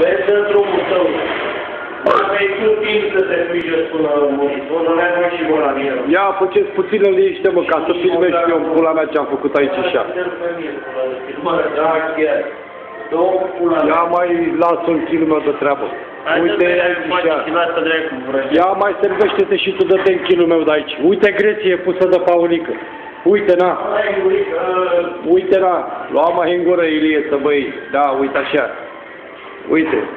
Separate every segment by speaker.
Speaker 1: Vezi în drumul tău. Dacă ai tu timp să te duci jos până la urmă, o să meargă și mă la mine.
Speaker 2: Ia, faceți puțină liniște, mă, ca să filmez și eu în pula mea ce-am făcut aici și așa.
Speaker 1: Da, chiar. Două pula mea.
Speaker 2: Ia mai las un kilometru de treabă. Uite aici și așa. Ia mai servește-te și tu, dă-te în kilul meu de aici. Uite greție pusă de Paulică. Uite, na. Uite, na. Lua mai în gură, Ilie, să băi. Da, uite așa. Uite.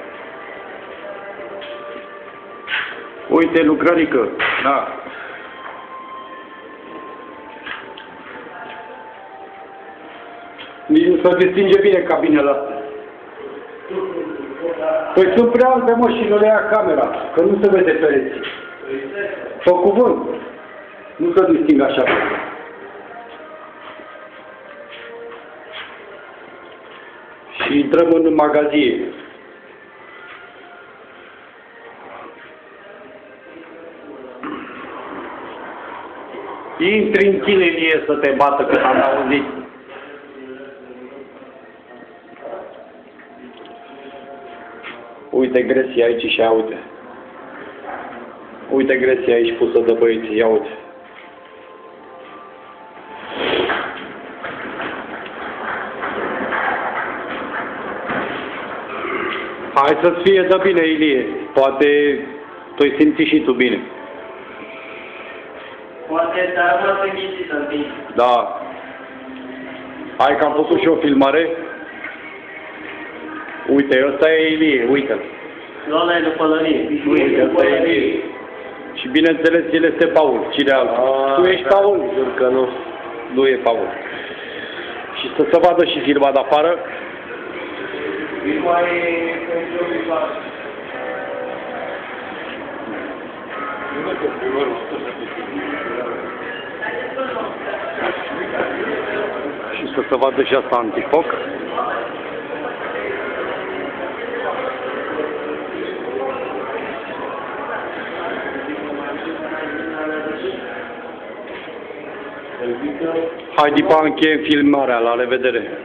Speaker 2: Uite, lucrărică. Da. Nici nu se distinge bine cabinele astea. Păi sunt prea alte, mă, și nu le ia camera, că nu se vede pereții. Pe cuvânt. Nu se disting așa. Și intrăm în magazie. Intri în chinelie să te bată cât am auzit. Uite gresia aici și ia uite. Uite gresia aici pusă de băieții, ia uite. Hai să-ți fie de bine, Ilie. Poate tu-i simți și tu bine.
Speaker 1: Poate te-ar rămas înghițit în timp.
Speaker 2: Da. Hai că am făcut și o filmare. Uite, ăsta e Ilie, uite-l.
Speaker 1: Ăla e de pălărie.
Speaker 2: Uite, ăsta e Ilie. Și bineînțeles, el este Paul. Cine altul? Tu ești Paul?
Speaker 1: Jur că nu.
Speaker 2: Nu e Paul. Și să se vadă și filma de afară.
Speaker 1: Filma e pentru viitor.
Speaker 2: Și să se vadă și asta antifoc. Hai, după încheiem filmarea, la revedere!